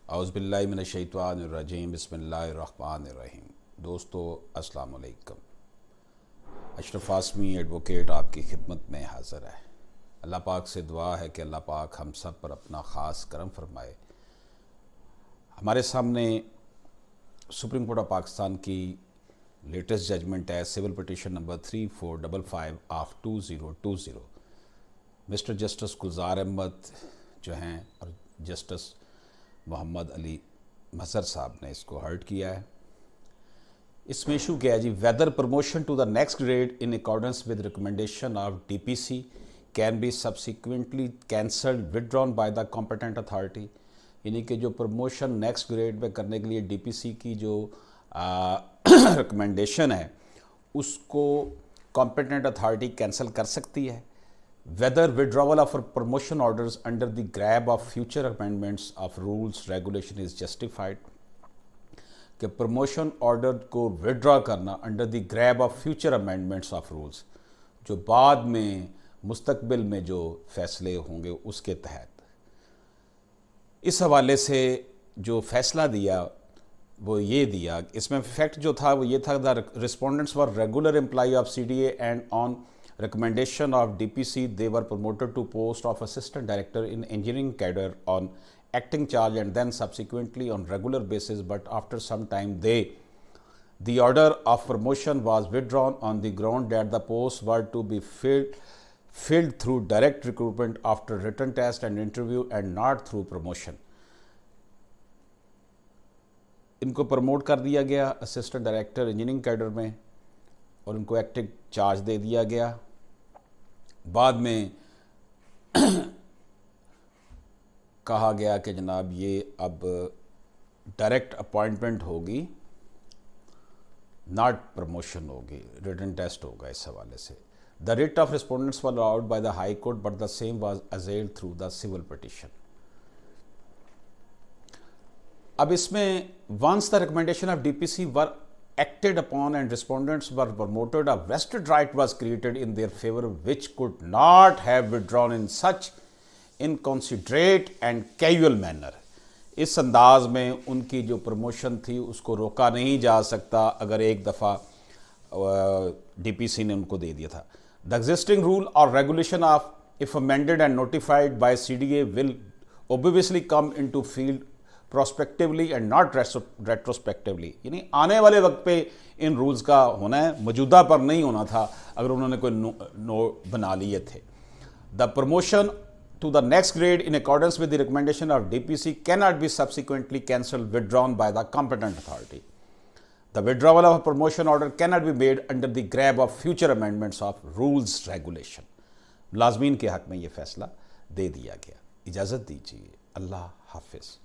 اعوذ باللہ من الشیطان الرجیم بسم اللہ الرحمن الرحیم۔ دوستو السلام علیکم۔ اشرف آسمی ایڈوکیٹ آپ کی خدمت میں حاضر ہے۔ اللہ پاک سے دعا ہے کہ اللہ پاک ہم سب پر اپنا خاص کرم فرمائے۔ ہمارے سامنے سپریم کورٹ آف پاکستان کی لیٹسٹ ججمنٹ ہے civil petition number 3455 of 2020۔ Mr Justice Gulzar Ahmed جو ہیں اور جسٹس محمد علی مظہر صاحب نے اس کو ہرٹ کیا ہے۔ اس میں ایشو کیا ہے جی، whether promotion to the next grade in accordance with recommendation of D P C can be subsequently cancelled withdrawn by the competent authority, یعنی کہ جو پروموشن نیکسٹ گریڈ میں کرنے کے لیے ڈی پی سی کی جو ریکمنڈیشن ہے اس کو کمپیٹنٹ اتھارٹی کینسل کر سکتی ہے۔ Whether withdrawal of promotion orders under the grab of future amendments of rules regulation is justified، کہ پروموشن آرڈر کو withdraw کرنا under the grab of future amendments of rules، جو بعد میں مستقبل میں جو فیصلے ہوں گے اس کے تحت۔ اس حوالے سے جو فیصلہ دیا وہ یہ دیا، اس میں فیکٹ جو تھا وہ یہ تھا the respondents were regular employee of CDA and on recommendation of DPC they were promoted to post of assistant director in engineering cadre on acting charge and then subsequently on regular basis, but after some time the order of promotion was withdrawn on the ground that the posts were to be filled through direct recruitment after written test and interview and not through promotion۔ ان کو promote کر دیا گیا assistant director engineering cadre میں اور ان کو acting charge دے دیا گیا۔ بعد میں کہا گیا کہ جناب یہ اب ڈائریکٹ اپوائنٹمنٹ ہوگی، ناٹ پروموشن ہوگی، ریٹن ٹیسٹ ہوگا۔ اس حوالے سے the rate of respondents was allowed by the high court but the same was assailed through the civil petition. اب اس میں once the recommendation of DPC were acted upon and respondents were promoted, a vested right was created in their favor which could not have withdrawn in such inconsiderate and casual manner۔ اس انداز میں ان کی جو promotion تھی اس کو روکا نہیں جا سکتا اگر ایک دفعہ ڈی پی سی نے ان کو دے دیا تھا۔ The existing rule or regulation of if amended and notified by CDA will obviously come into field prospectively and not retrospectively، یعنی آنے والے وقت پہ ان رولز کا ہونا ہے، موجودہ پر نہیں ہونا تھا اگر انہوں نے کوئی نو بنا لیے تھے۔ The promotion to the next grade in accordance with the recommendation of DPC cannot be subsequently cancelled withdrawn by the competent authority۔ The withdrawal of a promotion order cannot be made under the grab of future amendments of rules regulation۔ ملازمین کے حق میں یہ فیصلہ دے دیا گیا۔ اجازت دیجیے، اللہ حافظ۔